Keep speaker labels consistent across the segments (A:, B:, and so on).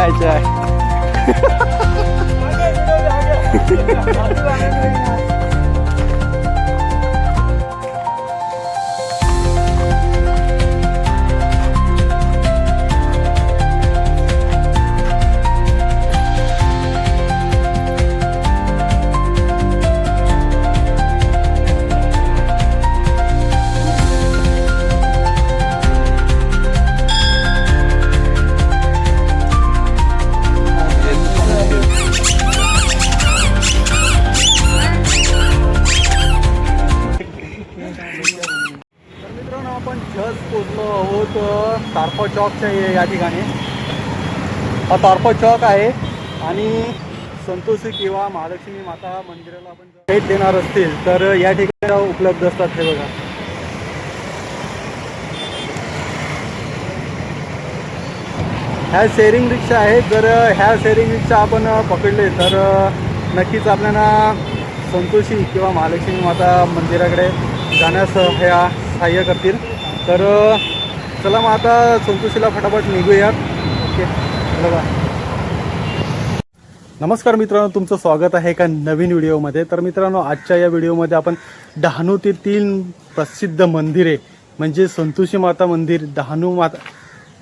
A: जायचं आहे. पोचलो आहोत तारपा चौकच्या या ठिकाणी. हा तारपा चौक आहे आणि संतोषी किंवा महालक्ष्मी माता मंदिराला आपण भेट देणार असतील तर या ठिकाणी उपलब्ध असतात. हे बघा, ह्या शेअरिंग रिक्षा आहेत. जर ह्या शेअरिंग रिक्षा आपण पकडले तर नक्कीच आपल्याला संतोषी किंवा महालक्ष्मी माता मंदिराकडे जाण्यास ह्या सहाय्य करतील. तर चला मग आता संतोषीला फटाफट निघूयात. ओके, बघा. नमस्कार मित्रांनो, तुमचं स्वागत आहे एका नवीन व्हिडिओमध्ये. तर मित्रांनो, आजच्या या व्हिडिओमध्ये आपण डहाणूतील 3 प्रसिद्ध मंदिरे म्हणजे संतोषी माता मंदिर, डहाणू माता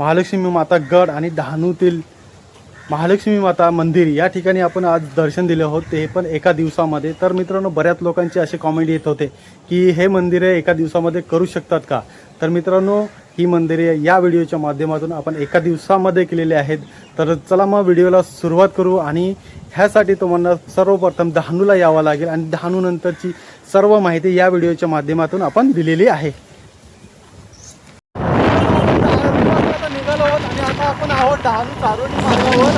A: महालक्ष्मी माता गड आणि डहाणूतील महालक्ष्मी माता मंदिर या ठिकाणी आपण आज दर्शन दिले आहोत, ते पण एका दिवसामध्ये. तर मित्रांनो, बऱ्याच लोकांचे असे कॉमेंट येत होते की हे मंदिरे एका दिवसामध्ये करू शकतात का. तर मित्रांनो, ही मंदिरे या व्हिडिओच्या माध्यमातून आपण एका दिवसामध्ये केलेले आहेत. तर चला मग व्हिडिओला सुरुवात करू. आणि ह्यासाठी तुम्हाला सर्वप्रथम डहाणूला यावं लागेल आणि डहाणू नंतरची सर्व माहिती या व्हिडिओच्या माध्यमातून आपण दिलेली आहे. निघालो आहोत आणि आता आपण आहोत डहाणू चारोटी मार्गावर.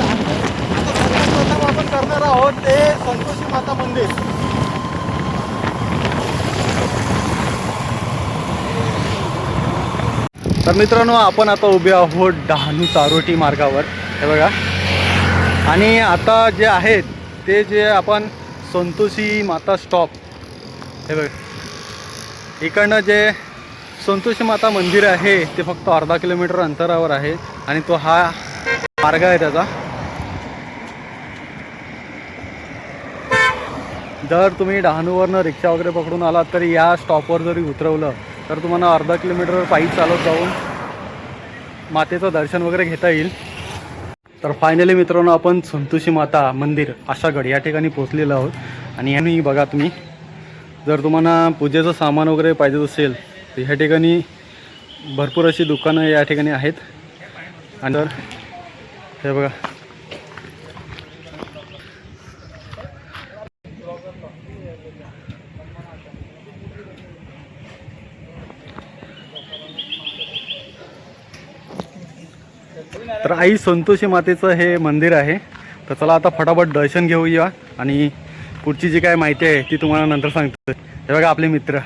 A: प्रथम आपण करणार आहोत ते संतोषी माता मंदिर. तर मित्रांनो, आपण आता उभे आहोत डहाणू चारोटी मार्गावर. हे बघा, आणि आता जे आहेत ते जे आपण संतोषी माता स्टॉप, हे बघा, इकडनं जे संतोषी माता मंदिर आहे ते फक्त अर्धा किलोमीटर अंतरावर आहे आणि तो हा मार्ग आहे त्याचा. जर तुम्ही डहाणूवरनं रिक्षा वगैरे पकडून आलात तर या स्टॉपवर जरी उतरवलं तर तुम्हाला अर्धा किलोमीटर पायी चालत जाऊन मातेचं दर्शन वगैरे घेता येईल. तर फायनली मित्रांनो, आपण संतोषी माता मंदिर आशागड या ठिकाणी पोहोचलेलो आहोत. आणि यांनी बघा, तुम्ही जर तुम्हाला पूजेचं सामान वगैरे पाहिजे असेल तर ह्या ठिकाणी भरपूर अशी दुकानं या ठिकाणी आहेत. आणि तर हे बघा, तर आई संतोषी मातेचं हे मंदिर आहे. तर चला आता फटाफट दर्शन घेऊया आणि पुढची जी काय माहिती आहे ती तुम्हाला नंतर सांगतो. हे बघा आपले मित्र.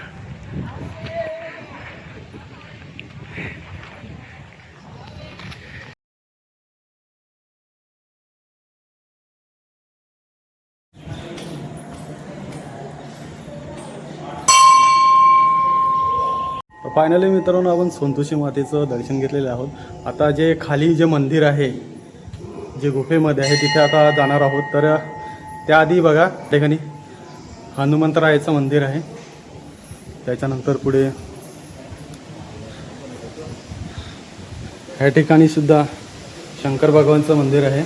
A: फायनली मित्रांनो, आपण संतोषी मातेचं दर्शन घेतलेलं आहोत. आता जे खाली जे मंदिर आहे जे गुफेमध्ये आहे तिथे आता जाणार आहोत. तर त्याआधी बघा, ठिकाणी हनुमंतरायाचं मंदिर आहे. त्याच्यानंतर पुढे ह्या ठिकाणी सुद्धा शंकर भगवानचं मंदिर आहे.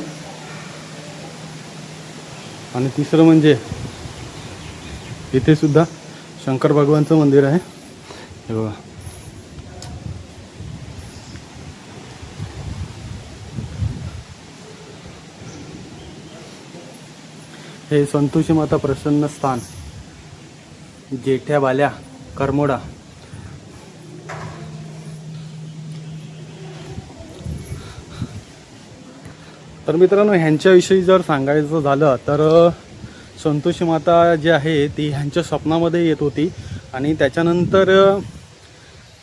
A: आणि तिसरं म्हणजे इथे सुद्धा शंकर भगवानचं मंदिर आहे. हे बघा, हे संतोषी माता प्रसन्न स्थान, जेठ्याबाल्या करमोडा. तर मित्रांनो, ह्यांच्याविषयी जर सांगायचं झालं तर संतोषी माता जी आहे ती ह्यांच्या स्वप्नामध्ये येत होती आणि त्याच्यानंतर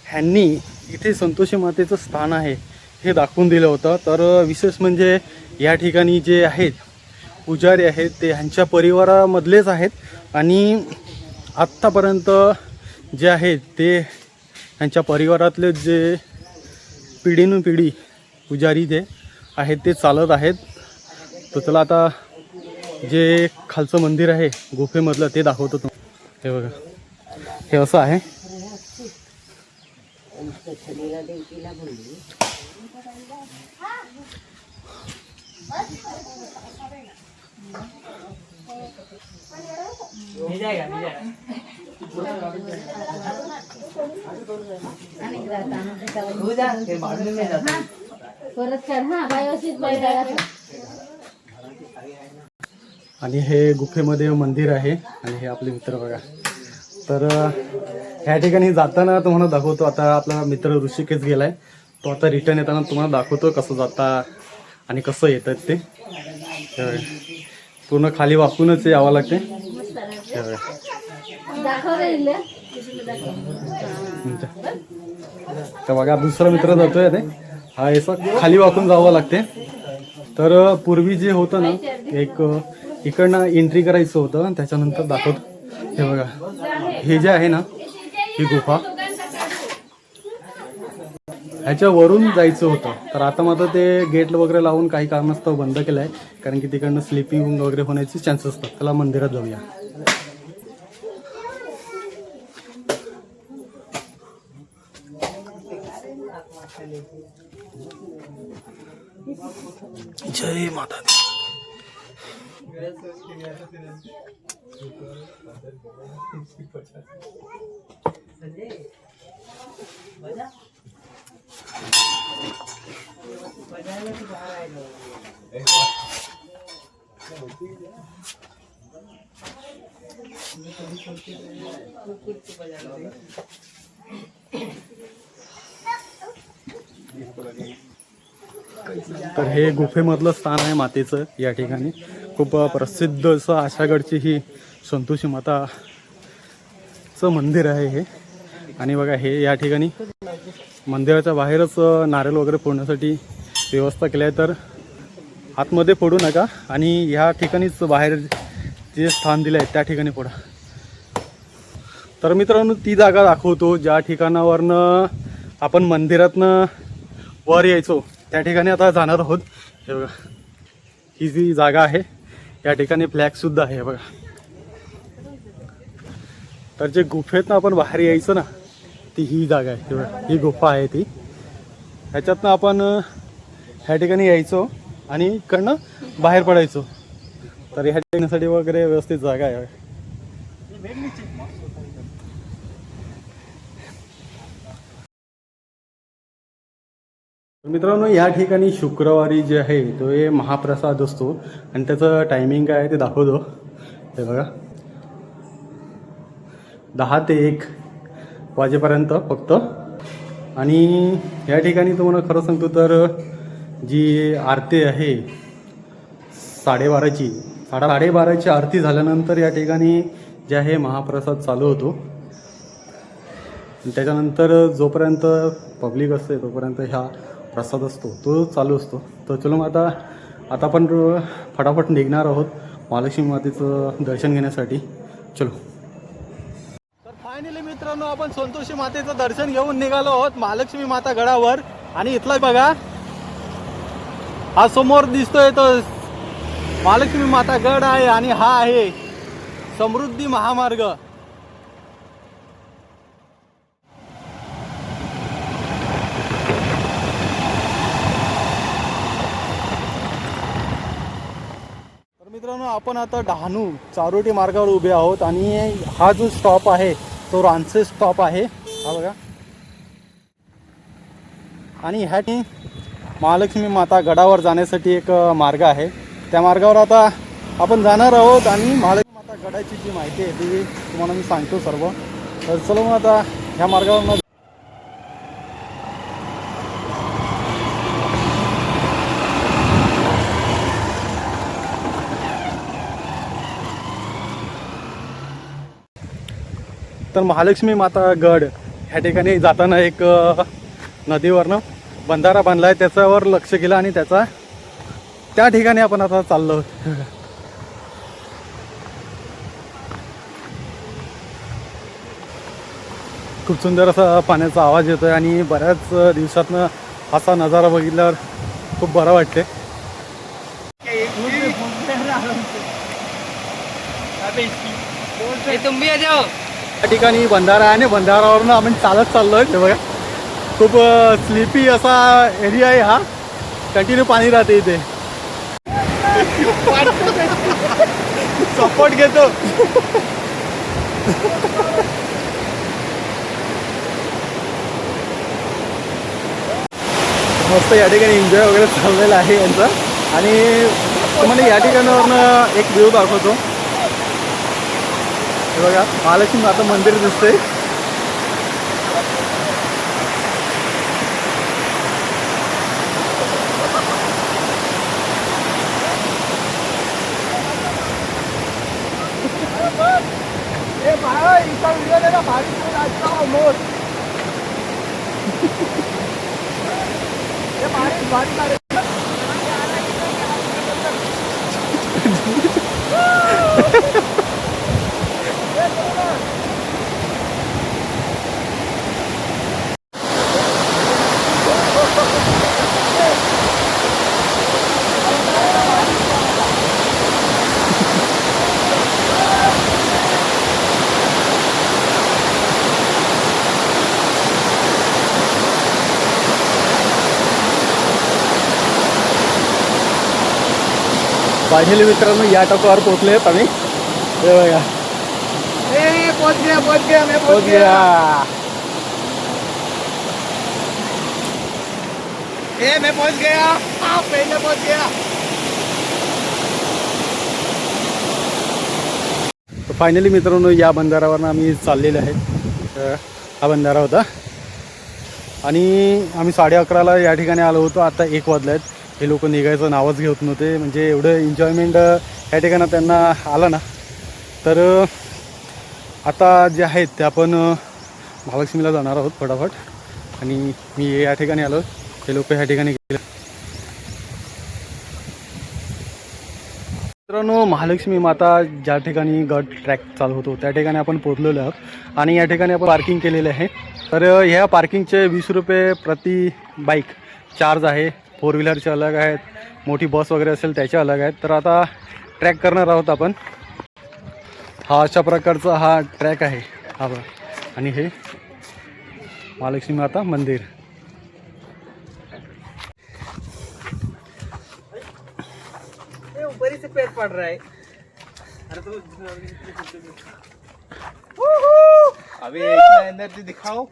A: ह्यांनी इथे संतोषी मातेचं स्थान आहे हे दाखवून दिलं होतं. तर विशेष म्हणजे या ठिकाणी जे आहेत पुजारी आहेत ते ह्यांच्या परिवारामधलेच आहेत आणि आत्तापर्यंत जे आहेत ते ह्यांच्या परिवारातले जे पिढीनुपिढी पुजारी जे आहेत ते चालत आहेत. तर चला आता जे खालचं मंदिर आहे गुफेमधलं ते दाखवतो तुम्हाला. हे बघा, हे असं आहे. आणि हे गुफेमध्ये मंदिर आहे आणि हे आपले मित्र बघा. तर ह्या ठिकाणी जाताना तुम्हाला दाखवतो. आता आपला मित्र ऋषिकेश गेलाय, तो आता रिटर्न येताना तुम्हाला दाखवतो कसं जाता आणि कसं येतात ते. पूर्ण खाली वाकूनच यावं लागते. तर बघा दुसरा मित्र जातोय ते, हा असं खाली वाकून जावं लागते. तर पूर्वी जे होतं ना, एक इकडनं एंट्री करायचं होतं, त्याच्यानंतर दाखवतो. हे बघा, हे जे आहे ना, ही गुफा, ह्याच्यावरून जायचं होतं. तर आता मात्र ते गेट वगैरे लावून काही कारणास्तव बंद केलं आहे, कारण की तिकडनं स्लिपिंग वगैरे होण्याचे चान्सेस असतात. त्याला मंदिरात जाऊया. जय माता दी. तर हे गुफेमधलं स्थान आहे मातेचं. या ठिकाणी खूप प्रसिद्ध असं आशागडची ही संतोषी माताचं मंदिर आहे हे. आणि बघा, हे या ठिकाणी मंदिराच्या बाहेरच नारळ वगैरे फोडण्यासाठी व्यवस्था केली आहे. तर आतमध्ये फोडू नका आणि ह्या ठिकाणीच बाहेर जे स्थान दिलं आहे त्या ठिकाणी फोडा. तर मित्रांनो, ती जागा दाखवतो ज्या ठिकाणावरनं आपण मंदिरातनं वर यायचो, त्या ठिकाणी आता जाणार आहोत. हे बघा, ही जी जागा आहे या ठिकाणी फ्लॅगसुद्धा आहे बघा. तर जे गुफेतनं आपण बाहेर यायचं ना, ती ही जागा आहे. बघा, ही गुफा आहे ती. ह्याच्यातनं आपण ह्या ठिकाणी यायचो आणि इकडनं बाहेर पडायचो. तर ह्या ठिकाणासाठी वगैरे व्यवस्थित जागा आहे. मित्रांनो, या ठिकाणी शुक्रवारी जे आहे तो हे महाप्रसाद असतो आणि त्याचं टायमिंग काय आहे ते दाखवतो. हे बघा, 10 ते 1 वाजेपर्यंत फक्त. आणि या ठिकाणी तुम्हाला खरं सांगतो तर जी आरती आहे 12:30ची, 12:30ची आरती झाल्यानंतर या ठिकाणी जे आहे महाप्रसाद चालू होतो. त्याच्यानंतर जोपर्यंत पब्लिक असते तोपर्यंत ह्या प्रसाद असतो तो चालू असतो. तर चलो मग आता आपण फटाफट निघणार आहोत महालक्ष्मी मातेचं दर्शन घेण्यासाठी. चलो. तर फायनली मित्रांनो, आपण संतोषी मातेचं दर्शन घेऊन निघालो आहोत महालक्ष्मी माता गडावर. आणि इथला बघा, हा समोर दिसतोय तो महालक्ष्मी माता गड आहे आणि हा आहे समृद्धी महामार्ग. मित्रांनो, आपण आता डहाणू चारोटी मार्गावर उभे आहोत आणि हा जो स्टॉप आहे तो रानसे स्टॉप आहे. हा बघा, आणि ह्या महालक्ष्मी माता गडावर जाण्यासाठी एक मार्ग आहे. त्या मार्गावर आता आपण जाणार आहोत आणि महालक्ष्मी माता गडाची जी माहिती आहे ती तुम्हाला मी सांगतो सर्व. तर चलो मग आता ह्या मार्गावर तर महालक्ष्मी माता गड ह्या ठिकाणी जाताना एक नदीवरनं बंधारा बांधला आहे, त्याच्यावर लक्ष केलं आणि त्या ठिकाणी आपण आता चाललो. खूप सुंदर असा पाण्याचा आवाज येतोय आणि बऱ्याच दिवसातनं असा नजारा बघितल्यावर खूप बरं वाटते.
B: तुम भी आ जाओ.
A: या ठिकाणी बंधारा आहे आणि बंधारावरून आपण चालत चाललोय. हे बघा खूप स्लिपी असा एरिया आहे हा. कंटिन्यू पाणी राहते इथे. सपोर्ट घेतो. मस्त या ठिकाणी एन्जॉय वगैरे चाललेलं आहे यांचं. आणि तुम्हाला या ठिकाणावरनं एक व्ह्यू दाखवतो. हे बघा महालक्ष्मी माता मंदिर दिसतंय. फायनली मित्रांनो या टोकावर पोहोचले आहेत आम्ही. हे बघा पोहोच गया.
B: मैं पहुंच गया. आप पहले पहुंच गया.
A: फायनली मित्रांनो या बंधारावरनं आम्ही चाललेले आहेत. हा बंधारा होता आणि आम्ही 11:30ला या ठिकाणी आलो होतो. आता 1 वाजले आहेत. हे लोक निघायचं नावच घेत नव्हते. म्हणजे एवढं एन्जॉयमेंट या ठिकाणी त्यांना आलं ना. तर आता जे आहेत ते आपण महालक्ष्मीला जाणार आहोत फटाफट. आणि मी या ठिकाणी आलो. हे लोक या ठिकाणी गेले. मित्रांनो महालक्ष्मी माता ज्या ठिकाणी गट ट्रॅक चालू होतो त्या ठिकाणी आपण पोहोचलेलो आहोत. आणि या ठिकाणी आपण पार्किंग केलेले आहे. तर ह्या पार्किंगचे 20 रुपये प्रति बाईक चार्ज आहे. 4 व्हीलरचे अलग आहेत. मोठी बस वगैरे असेल त्याचे अलग आहेत. तर आता ट्रॅक करणार आहोत आपण. हा अशा प्रकारचा हा ट्रॅक आहे हा बघा. आणि हे महालक्ष्मी माता मंदिर.
B: ऊपर से पैर पड़ रहा है. अरे तो अभी इतना एनर्जी दिखाओ.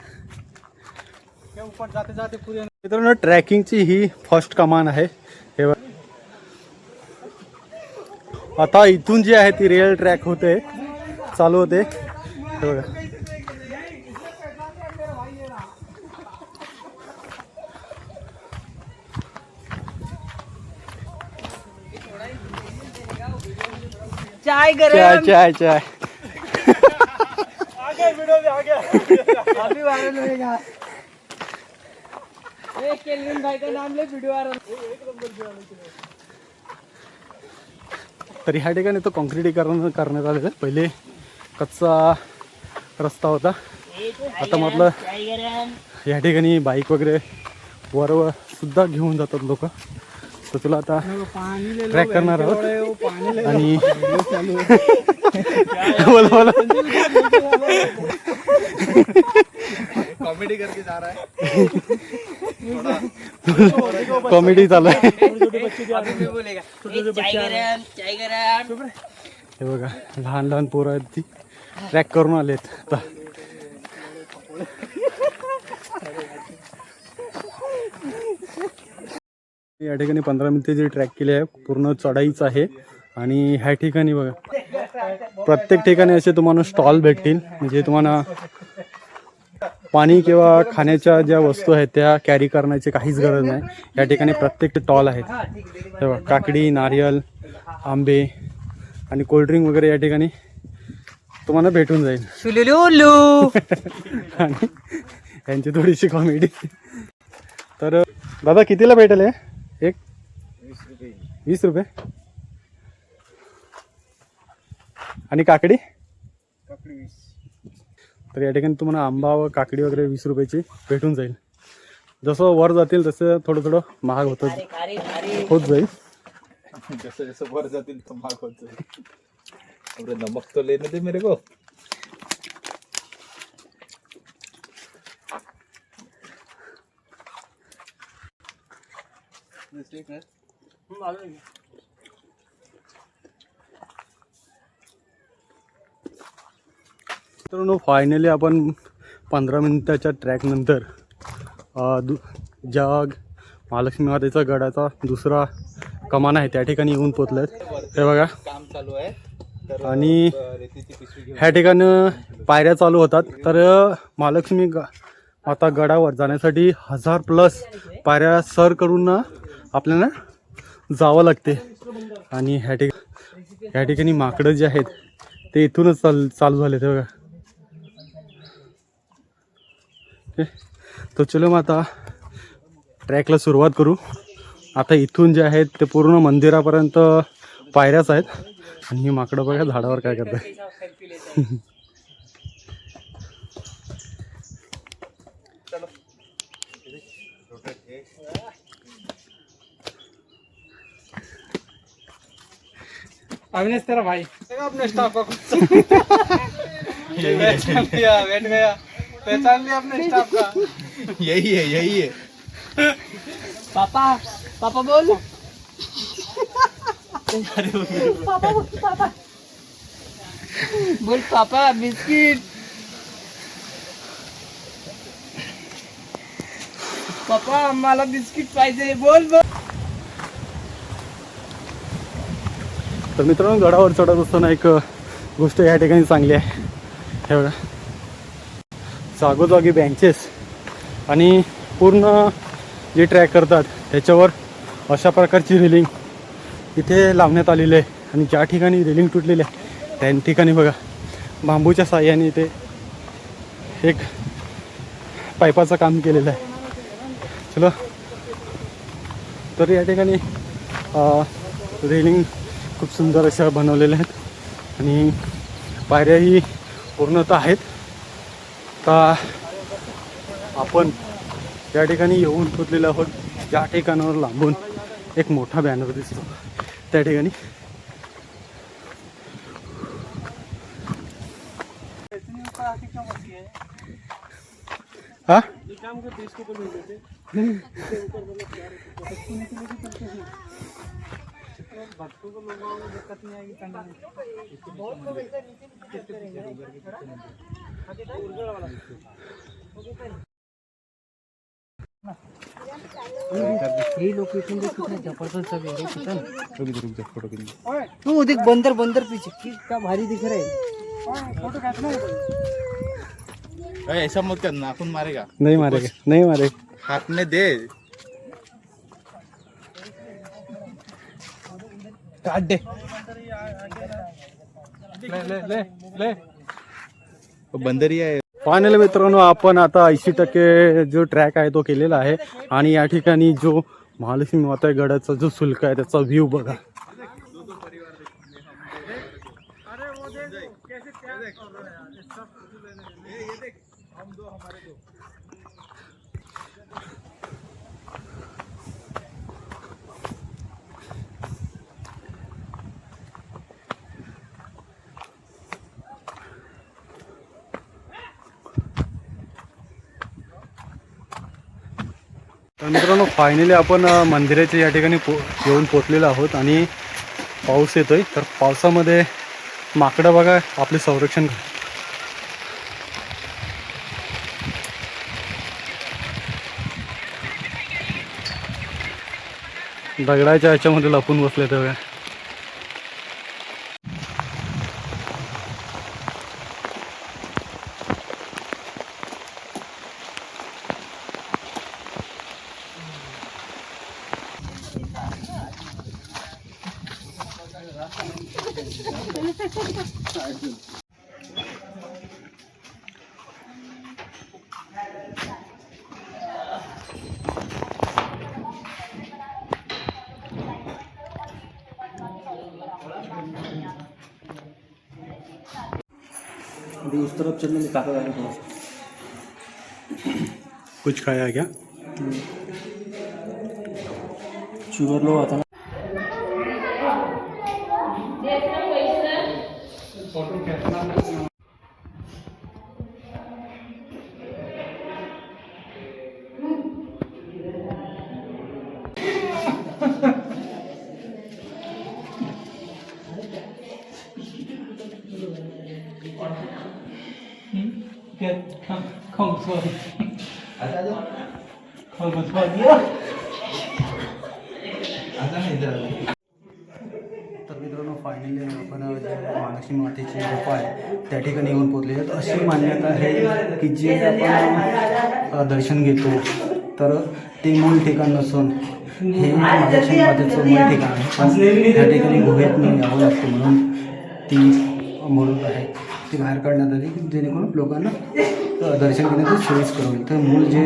B: क्या ऊपर जाते जाते पूरे.
A: मित्रांनो ट्रॅकिंगची ही फर्स्ट कमान आहे. हे बघा आता इथून जी आहे ती रिअल ट्रॅक होते चालू होते. हे बघा
B: चाय गरम.
A: चाय चाय चाय.
B: आगे वीडियो में आ गया. अभी वायरल होएगा. ये केल्विन भाई का नाम ले वीडियो आ रहा.
A: तर ह्या ठिकाणी तो काँक्रिटीकरण करण्यात आलेलं आहे. पहिले कच्चा रस्ता होता. आता म्हटलं या ठिकाणी बाईक वगैरे वर सुद्धा घेऊन जातात लोक. तर तुला आता ट्रॅक करणार आहोत. आणि बोला बोला
B: कॉमेडी करके जा रहा है.
A: कॉमेडी चालू आहे.
B: अभी भी बोलेगा चाय गरम.
A: हे बघा लहान लहान पोरं आहेत ती ट्रॅक करून आलेत. आता या ठिकाणी 15 मिनिटे जी ट्रॅक केली आहे पूर्ण चढाईच आहे. आणि ह्या ठिकाणी बघा प्रत्येक ठिकाणी असे तुम्हाला स्टॉल भेटतील. म्हणजे तुम्हाला पाणी किंवा खाण्याच्या ज्या वस्तू आहेत त्या कॅरी करण्याची काहीच गरज नाही. या ठिकाणी प्रत्येक स्टॉल आहेत. तेव्हा काकडी नारियल आंबे आणि कोल्ड्रिंक वगैरे या ठिकाणी तुम्हाला भेटून जाईल. आणि यांची थोडीशी कॉमेडी. तर दादा कितीला भेटेल हे एक? 20 रुपये. आणि काकडी? तर या ठिकाणी तुम्हाला आंबा व काकडी वगैरे 20 रुपयाची भेटून जाईल. जसं वर जातील तसं थोडं थोडं महाग होत जाईल.
B: जैसे जैसे वर जातील तो महाग होत जाईल. अरे नमक तो लेने दे मेरे को.
A: मित्रांनो फायनली आपण 15 मिनिटाच्या ट्रॅकनंतर ज्या महालक्ष्मी मातेचा गडाचा दुसरा कमान आहे त्या ठिकाणी येऊन पोचलेत. हे बघा
B: काम चालू आहे. तर
A: आणि
B: रेतीची पिशवी घेऊन
A: ह्या ठिकाणी पायऱ्या चालू होतात. तर महालक्ष्मी माता गडावर जाण्यासाठी 1000+ पायऱ्या सर करून ना आपल्याला जावं लागते. आणि ह्या ठिकाणी माकडं जे आहेत ते इथूनच चालू झाले. ते बघा. तो चलो मग आता ट्रॅकला सुरुवात करू. आता इथून जे आहेत ते पूर्ण मंदिरापर्यंत पायऱ्याच आहेत. आणि ही माकडं बघा झाडावर काय करताय.
C: अविनाश तेरा भाई अपने स्टाफ का पहचान लिया अपने स्टाफ का.
B: यही है.
C: पापा पापा बोल. बोल पापा बिस्किट. पापा मला बिस्किट पाहिजे. बोल बोल.
A: तर मित्रांनो गडावर चढत असताना एक गोष्ट या ठिकाणी चांगली आहे. हे बघा जागोजागी बेंचेस आणि पूर्ण जे ट्रॅक करतात त्याच्यावर अशा प्रकारची रेलिंग इथे लावण्यात आलेली आहे. आणि ज्या ठिकाणी रेलिंग तुटलेली आहे त्या ठिकाणी बघा बांबूच्या साह्याने इथे एक पाईपाचं काम केलेलं आहे. चलो तर या ठिकाणी रेलिंग खूप सुंदर अशा बनवलेल्या आहेत आणि पायऱ्याही पूर्णतः आहेत. का आपण या ठिकाणी येऊन पोचलेलो आहोत. ज्या ठिकाणावर लांबून एक मोठा बॅनर दिसतो त्या ठिकाणी. हा
C: ये लोकेशन देख कितना जबरदस्त है. रुक जा फोटो खींच. तू देख बंदर पीछे कितना भारी दिख रहा है. फोटो खींचना
B: अरे ऐसा मत कर, नाखून मारेगा.
A: नाही मारेगा नाही मारे.
B: हाथ में दे.
C: काट दे. ले
B: बंदरी आहे.
A: फायनली मित्रांनो आपण आता 80% जो ट्रॅक आहे तो केलेला आहे. आणि या ठिकाणी जो महालक्ष्मी माता गडाचा जो शुल्क आहे त्याचा व्ह्यू बघा. तर मित्रांनो फायनली आपण मंदिराच्या या ठिकाणी येऊन पोचलेलो आहोत. आणि पाऊस येतोय. तर पावसामध्ये माकडं बघा आपले संरक्षण दगडाच्या ह्याच्यामध्ये लपून बसले. तेव्हा
C: अभी उस तरफ चलने में ताकत आएगी थोड़ा सा.
A: कुछ खाया क्या?
C: शुगर लो आता ना.
A: तर मित्रांनो फायनली आपण जे महालक्ष्मी मातेची गुफा आहे त्या ठिकाणी येऊन पोहोचले आहेत. अशी मान्यता आहे की जे आपण दर्शन घेतो तर ते मूळ ठिकाण नसून हे महालक्ष्मी मातेचं मूळ ठिकाण आहे. पण त्या ठिकाणी गुहेतनं यावं लागतं म्हणून ती म्हणून आहे ती बाहेर काढण्यात आली की जेणेकरून लोकांना दर्शन घेण्याचं सोयीस्कर होईल. तर मूळ जे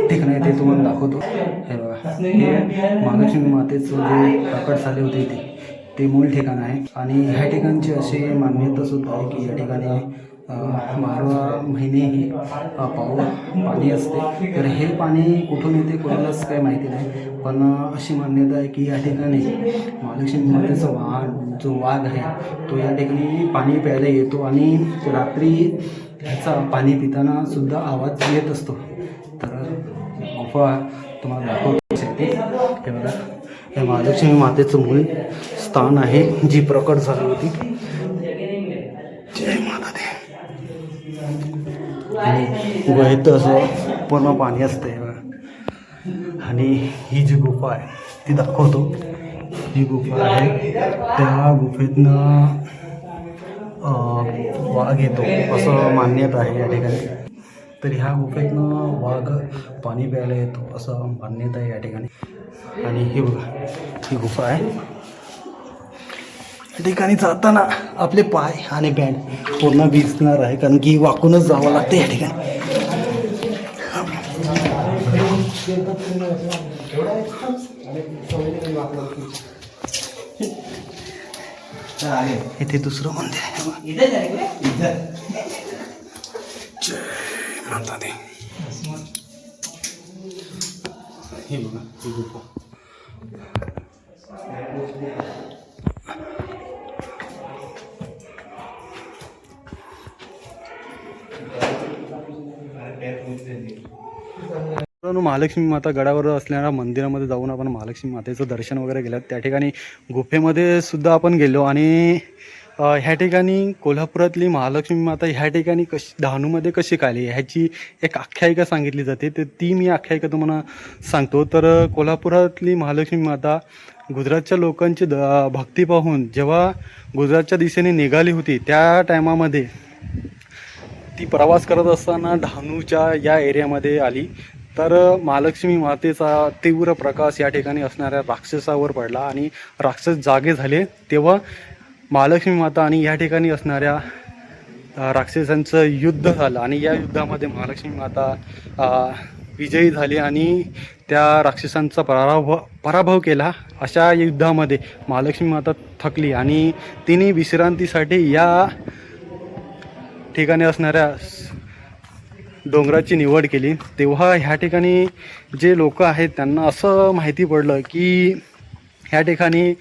A: ठिकाण आहे ते तुम्हाला दाखवतो. हे बघा, हे महालक्ष्मी मातेचं जे प्रकट झाले होते ते मूळ ठिकाण आहे. आणि ह्या ठिकाणची अशी मान्यता सुद्धा आहे की या ठिकाणी 12 महिने ही पाणी असते. तर हे पाणी कुठून येते कोणालाच काही माहिती नाही, पण अशी मान्यता आहे की या ठिकाणी महालक्ष्मी मातेचा जो वाघ आहे तो या ठिकाणी पाणी प्यायला येतो आणि रात्री ह्याचा पाणी पिताना सुद्धा आवाज येत असतो. तर गुफा तुम्हाला दाखवतो हे बघा, हे महालक्ष्मी मातेचं मूळ स्थान आहे जी प्रकट झाली होती. जय माता दे. आणि गुहेत असं पूर्ण पाणी असते आणि ही जी गुफा आहे ती दाखवतो. ही गुफा आहे, त्या गुफेतनं वाघ येतो असं मान्यता आहे या ठिकाणी. तर ह्या गुफेतनं वाघ पाणी प्यायला येतो असं मान्यता आहे या ठिकाणी. आणि हे बघा, ही गुफा आहे. या ठिकाणी जाताना आपले पाय आणि बँड पूर्ण भिजणार आहे कारण की वाकूनच जावं लागतं या ठिकाणी. इथे दुसरं मंदिर आहे. जय माता दे. हे बघा, ही गुफा. महालक्ष्मी माता गडावर असलेल्या मंदिरामध्ये जाऊन आपण महालक्ष्मी मातेचं दर्शन वगैरे केलं. त्या ठिकाणी गुफेमध्ये सुद्धा आपण गेलो आणि ह्या ठिकाणी कोल्हापुरातली महालक्ष्मी माता ह्या ठिकाणी डहाणूमध्ये कशी काली ह्याची एक आख्यायिका सांगितली जाते. तर ती मी आख्यायिका तुम्हाला सांगतो. तर कोल्हापुरातली महालक्ष्मी माता गुजरातच्या लोकांची भक्ती पाहून जेव्हा गुजरातच्या दिशेने निघाली होती त्या टायमामध्ये ती प्रवास करत असताना डहाणूच्या या एरियामध्ये आली. तर महालक्ष्मी मातेचा तीव्र प्रकाश या ठिकाणी असणाऱ्या राक्षसावर पडला आणि राक्षस जागे झाले. तेव्हा महालक्ष्मी माता आणि या ठिकाणी असणाऱ्या राक्षसांचं युद्ध झालं आणि या युद्धामध्ये महालक्ष्मी माता विजयी झाली आणि त्या राक्षसांचा पराभव केला. अशा युद्धामध्ये महालक्ष्मी माता थकली आणि तिने विश्रांतीसाठी या ठिकाणी असणाऱ्या डोंगराची निवड केली. तेव्हा ह्या ठिकाणी जे लोक आहेत त्यांना असं माहिती पडलं की ह्या ठिकाणी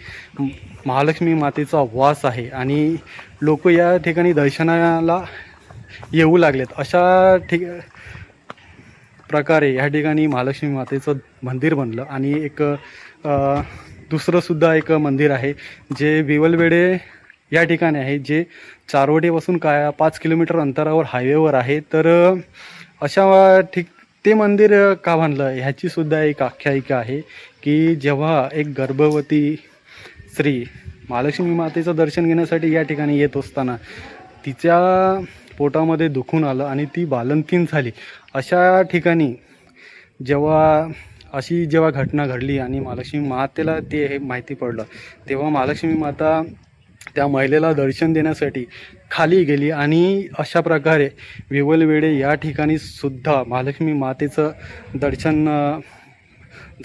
A: महालक्ष्मी मातेचा वास आहे आणि लोक या ठिकाणी दर्शनाला येऊ लागलेत. अशा प्रकारे ह्या ठिकाणी महालक्ष्मी मातेचं मंदिर बनलं. आणि एक दुसरंसुद्धा एक मंदिर आहे जे विवलवेडे या ठिकाणी आहे, जे चारवटेपासून 5 किलोमीटर अंतरावर हायवेवर आहे. तर अशा ते मंदिर का बांधलं ह्याची सुद्धा एक आख्यायिका आहे की जेव्हा एक गर्भवती स्त्री महालक्ष्मी मातेचं दर्शन घेण्यासाठी या ठिकाणी येत असताना तिच्या पोटामध्ये दुखून आलं आणि ती बालंतीण झाली. अशा ठिकाणी जेव्हा घटना घडली आणि महालक्ष्मी मातेला ते हे माहिती पडलं तेव्हा महालक्ष्मी माता त्या महिलेला दर्शन देण्यासाठी खाली गेली आणि अशा प्रकारे विवलवेडे या ठिकाणी सुद्धा महालक्ष्मी मातेचं दर्शन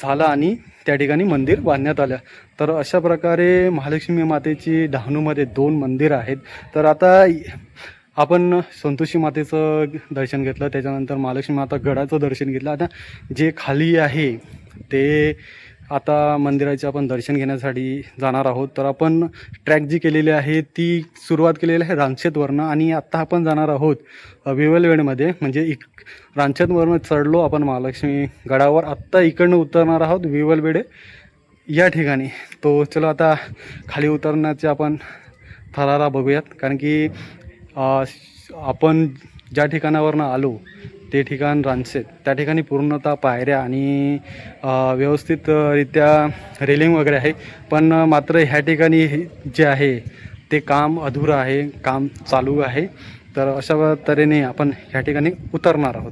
A: झालं आणि त्या ठिकाणी मंदिर बांधण्यात आलं. तर अशा प्रकारे महालक्ष्मी मातेची डहाणूमध्ये 2 मंदिरं आहेत. तर आता आपण संतोषी मातेचं दर्शन घेतलं, त्याच्यानंतर महालक्ष्मी माता गडाचं दर्शन घेतलं. आता जे खाली आहे ते आता मंदिराचे आपण दर्शन घेण्यासाठी जाणार आहोत. तर आपण ट्रॅक जी केलेली आहे ती सुरुवात केलेली आहे रांचेतवरनं आणि आत्ता आपण जाणार आहोत विवलवेडमध्ये. म्हणजे रांचेतवरनं चढलो आपण महालक्ष्मी गडावर, आत्ता इकडनं उतरणार आहोत विवलवेडे या ठिकाणी. तो चलो आता खाली उतरण्याचे आपण थरारा बघूयात. कारण की आपण ज्या ठिकाणावरनं आलो ते ठिकाण रानशेत, त्या ठिकाणी पूर्णतः पायऱ्या आणि व्यवस्थित रित्या रेलिंग वगैरे आहे. पण मात्र ह्या ठिकाणी जे आहे ते काम अधुरं आहे, काम चालू आहे. तर अशा तऱ्हेने आपण ह्या ठिकाणी उतरणार आहोत.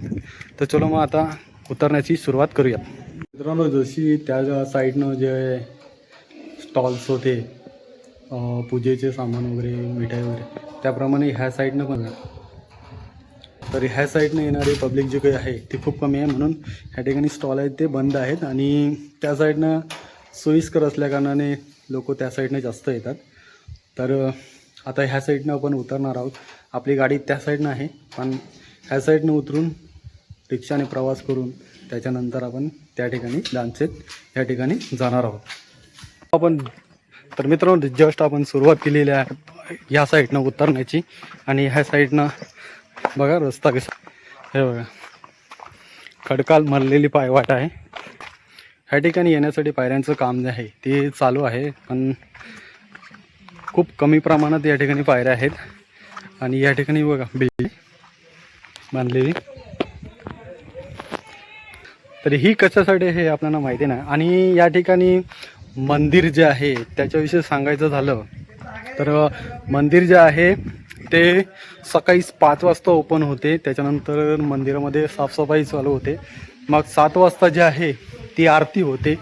A: तर चलो मग आता उतरण्याची सुरुवात करूयात. मित्रांनो, जशी त्या साईडनं जे स्टॉल्स होते पूजेचे सामान वगैरे, मिठाई वगैरे, त्याप्रमाणे ह्या साईडनं पण तर ह्या साईडनं येणारी पब्लिक जे काही आहे ती खूप कमी आहे. म्हणून ह्या ठिकाणी स्टॉल आहेत ते बंद आहेत आणि त्या साईडनं सोयीस्कर असल्याकारणाने लोक त्या साईडनं जास्त येतात. तर आता ह्या साईडनं आपण उतरणार आहोत. आपली गाडी त्या साईडनं आहे, पण ह्या साईडनं उतरून रिक्षाने प्रवास करून त्याच्यानंतर आपण त्या ठिकाणी लांचेत ह्या ठिकाणी जाणार आहोत. आपण तर मित्रांनो, जस्ट आपण सुरुवात केलेली आहे ह्या साईडनं उतरण्याची. आणि ह्या साईडनं बघा रस्ता कसा, हे बघा खडकाळ मरलेली पायवाट आहे. ह्या ठिकाणी येण्यासाठी पायऱ्यांचं काम जे आहे ते चालू आहे, पण खूप कमी प्रमाणात या ठिकाणी पायऱ्या आहेत. आणि या ठिकाणी बघा बिल्डिंग बांधलेली, तर ही कशासाठी हे आपल्याला माहिती नाही. आणि या ठिकाणी मंदिर जे आहे त्याच्याविषयी सांगायचं झालं तर मंदिर जे आहे ते सकाळी 5 वाजता ओपन होते. त्याच्यानंतर मंदिरामध्ये साफसफाई चालू होते. मग 7 वाजता जे आहे ती आरती होते.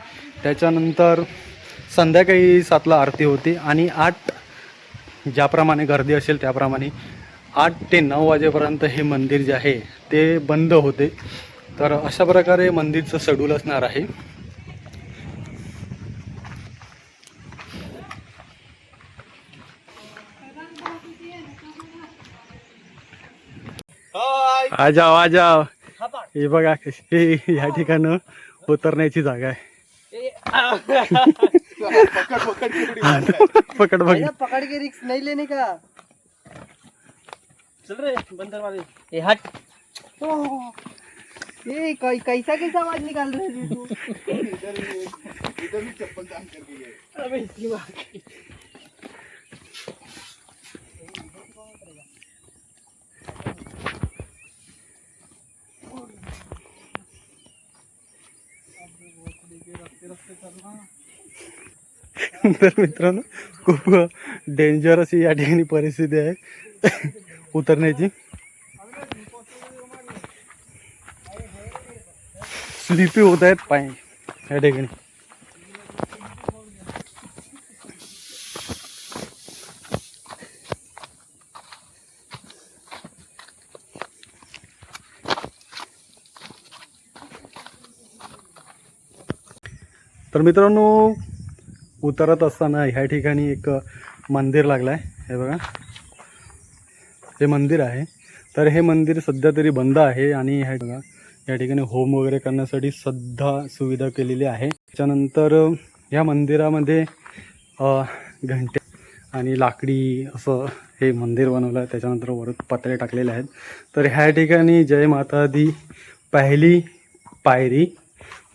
A: त्याच्यानंतर संध्याकाळी 7ला आरती होते. आणि 8 ज्याप्रमाणे गर्दी असेल त्याप्रमाणे 8 ते 9 वाजेपर्यंत हे मंदिर जे आहे ते बंद होते. तर अशा प्रकारे मंदिरचं शेड्यूल असणार आहे. आ जाओ. हे बघा कशी या ठिकाणं उतरण्याची जागा आहे. पकड बघ,
C: पकड़ के रिक्स नहीं लेने का.
B: चल रे बंदर वाले.
C: ए हट. ये कैसा कैसा आवाज निकाल रहे है तू.
B: इधर भी चप्पल दान करके गए. अबे इसकी बात.
A: तर मित्रांनो, खूप डेंजर अशी या ठिकाणी परिस्थिती आहे उतरण्याची. स्लिपी होत आहेत पाय या ठिकाणी. तर मित्रांनो, उतरत असताना ह्या ठिकाणी एक मंदिर लागलं आहे. हे बघा, हे मंदिर आहे. तर हे मंदिर सध्या तरी बंद आहे. आणि ह्या बघा या ठिकाणी होम वगैरे करण्यासाठी सुद्धा सुविधा केलेली आहे. त्याच्यानंतर ह्या मंदिरामध्ये घंटे आणि लाकडी असं हे मंदिर बनवलं आहे. त्याच्यानंतर वर पत्रे टाकलेले आहेत. तर ह्या ठिकाणी जय माता दी पहिली पायरी,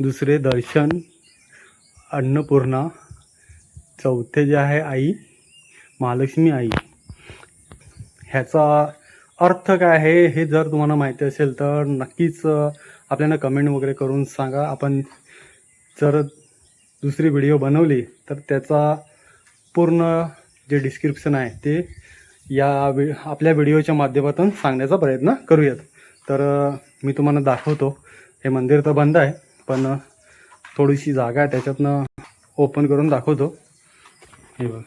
A: दुसरे दर्शन अन्नपूर्णा, चौथे जे आहे आई महालक्ष्मी आई. ह्याचा अर्थ काय आहे हे जर तुम्हाला माहिती असेल तर नक्कीच आपल्याला कमेंट वगैरे करून सांगा. आपण जर दुसरी व्हिडिओ बनवली तर त्याचा पूर्ण जे डिस्क्रिप्शन आहे ते आपल्या व्हिडिओच्या माध्यमातून सांगण्याचा प्रयत्न करूयात. तर मी तुम्हाला दाखवतो. हे मंदिर तर बंद आहे, पण थोडीशी जागा आहे त्याच्यातनं ओपन करून दाखवतो. हे बघ,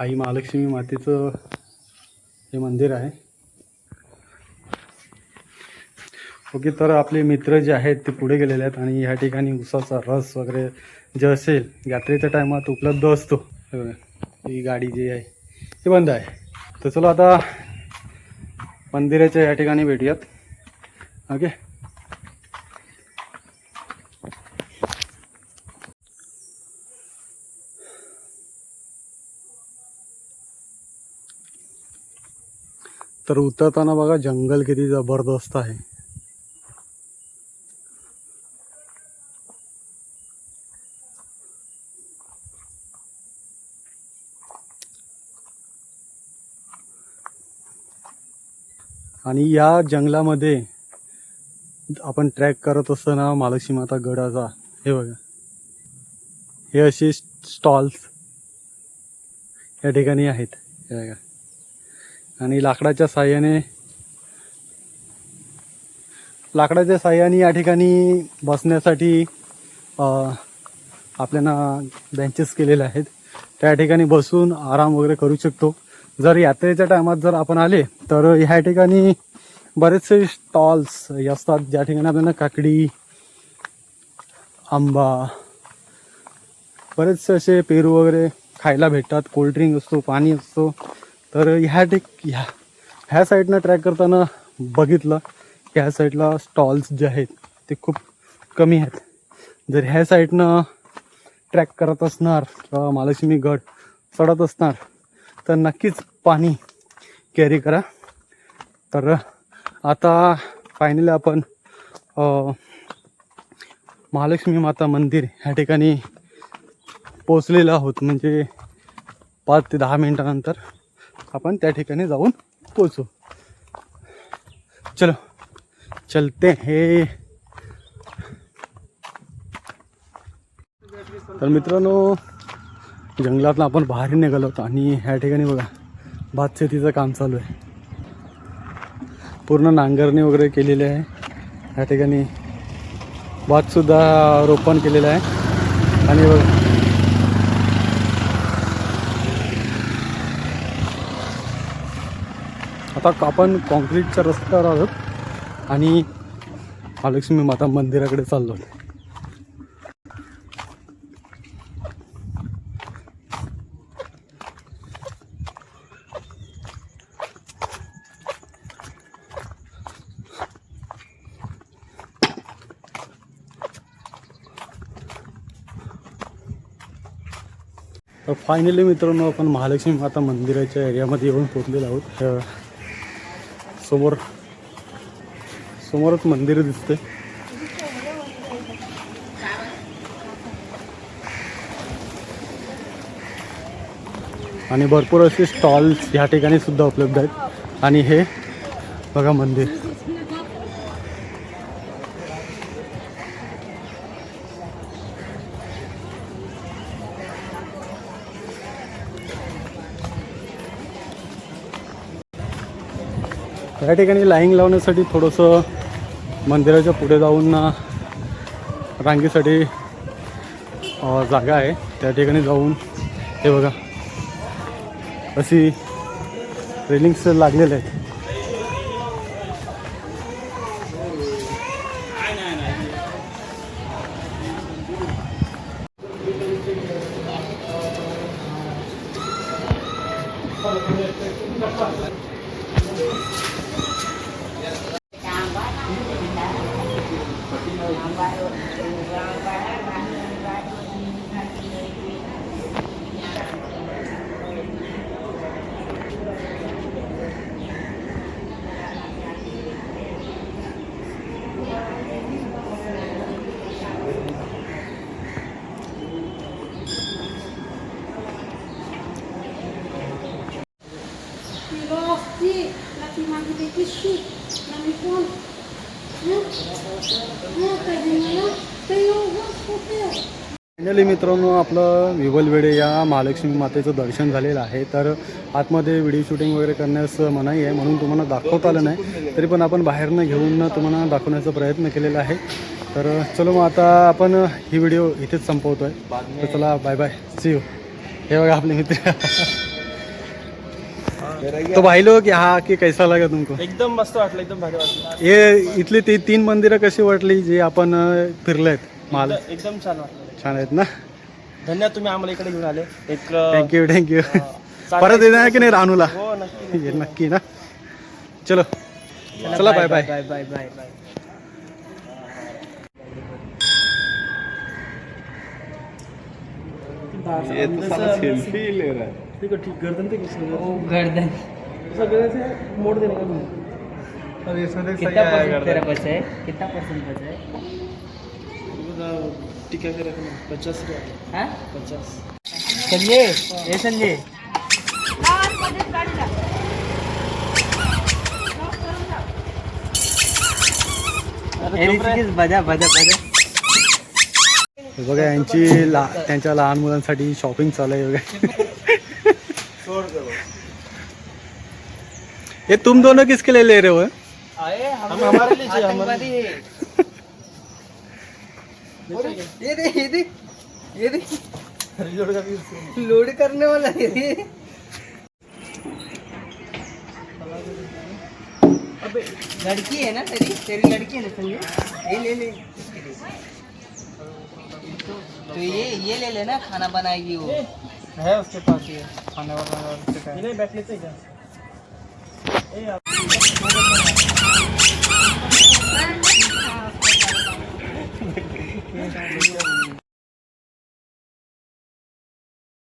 A: आई महालक्ष्मी मातेचं हे मंदिर आहे. ओके, तर आपले मित्र जे आहेत ते पुढे गेलेले आहेत आणि ह्या ठिकाणी उसाचा रस वगैरे जे असेल यात्रेच्या टायमात उपलब्ध असतो. हे बघा, ही गाडी जी आहे ती बंद आहे. तर चला आता मंदिराच्या या ठिकाणी भेटूयात. ओके, तर उतरताना बघा जंगल किती जबरदस्त आहे. आणि या जंगलामध्ये आपण ट्रॅक करत असताना महालक्ष्मी माता गडाचा हे बघा, हे असे स्टॉल्स या ठिकाणी आहेत हे बघा. आणि लाकडाच्या साह्याने या ठिकाणी बसण्यासाठी आपल्याला बेंचेस केलेले आहेत. त्या ठिकाणी बसून आराम वगैरे करू शकतो. जर यात्रेच्या टायमात जर आपण आले तर ह्या ठिकाणी बरेचसे स्टॉल्स असतात ज्या ठिकाणी आपल्याला काकडी, आंबा, बरेचसे असे पेरू वगैरे खायला भेटतात. कोल्ड्रिंक असतो, पाणी असतो. तर ह्या साईडनं ट्रॅक करताना बघितलं ह्या साईडला स्टॉल्स जे आहेत ते खूप कमी आहेत. जर ह्या साईडनं ट्रॅक करत असणार किंवा महालक्ष्मी गड चढत असणार तर नक्कीच पाणी कॅरी करा. तर आता फायनली आपण महालक्ष्मी माता मंदिर ह्या ठिकाणी पोचलेलो आहोत. म्हणजे 5 ते 10 मिनिटानंतर आपण त्या ठिकाणी जाऊन पोचू. चलो चलते हे. तर मित्रांनो, जंगलातनं आपण बाहेर निघालो होतो आणि ह्या ठिकाणी बघा भात शेतीचं काम चालू आहे. पूर्ण नांगरणी वगैरे केलेली आहे. ह्या ठिकाणी भातसुद्धा रोपण केलेलं आहे. आणि बघा आता आपण कॉन्क्रीटच्या रस्त्यावर आहोत आणि महालक्ष्मी माता मंदिराकडे चाललो. तर फायनली मित्रांनो, आपण महालक्ष्मी माता मंदिराच्या एरियामध्ये येऊन पोहोचलेलो आहोत. समोरच मंदिर दिसते. आणि भरपूर असे स्टॉल्स या ठिकाणी सुद्धा उपलब्ध आहेत. आणि हे बघा मंदिर. या ठिकाणी लाईन लावण्यासाठी थोडंसं मंदिराच्या पुढे जाऊन रांगेसाठी जागा आहे. त्या ठिकाणी जाऊन हे बघा अशी रेलिंग्स लागलेले आहेत. फायनली मित्रांनो, आपलं विवलवेढे या महालक्ष्मी मातेचं दर्शन झालेलं आहे. तर आतमध्ये व्हिडिओ शूटिंग वगैरे करण्यास मनाई आहे म्हणून तुम्हाला दाखवता आलं नाही. तरी पण आपण बाहेरनं घेऊन तुम्हाला दाखवण्याचा प्रयत्न केलेला आहे. तर चलो मग आता आपण ही व्हिडिओ इथेच संपवतो आहे. तर चला बाय बाय, सी यू. हे बघा आपले मित्र. तो भाई लोग हा की कैसा लगा तुमको?
B: एकदम मस्त वाटलं, एकदम भारी वाटलं.
A: हे इथली ती 3 मंदिरं कशी वाटली जे आपण फिरलेत? माल
B: एकदम छान वाटलं.
A: छान आहेत ना.
B: धन्यवाद, तुम्ही आम्हाला इकडे घेऊन आले. एक
A: थँक्यू. परत येणार की नाही रानूला?
B: हो नक्की
A: नक्की ना. चलो चला bye bye.
C: Bye bye bye bye.
B: ये तो साला सेल्फी ले रहा है. ठीक गर्दन ते
C: गर्दन
B: सगळे से मोड़ देने का तुम. अब ये सदे सही
C: कितना
B: आया
C: परसेंट तेरा
B: गर्दन.
C: बचा है? कितना परसेंट बचा है?
B: टीका के रखना 50 रुपये.
C: हाँ
B: 50.
C: संजय, ए संजय. बजा बजा बजा.
A: हे बघा यांची त्यांच्या लहान मुलांसाठी शॉपिंग चालू आहे बघा. ये तुम दोनों किसके लिए ले रहे हो?
C: हम हमारे लिए चाहिए, हमारे लिए. ये दे ये दे ये दे. लोड करने वाला है ये. लड़की है ना तेरी तेरी लड़की है ना संजय. ये ले ले. तो ये ले लेना, खाना बनाएगी वो.
B: है उसके पास ये खाने वाला नहीं बैठने से क्या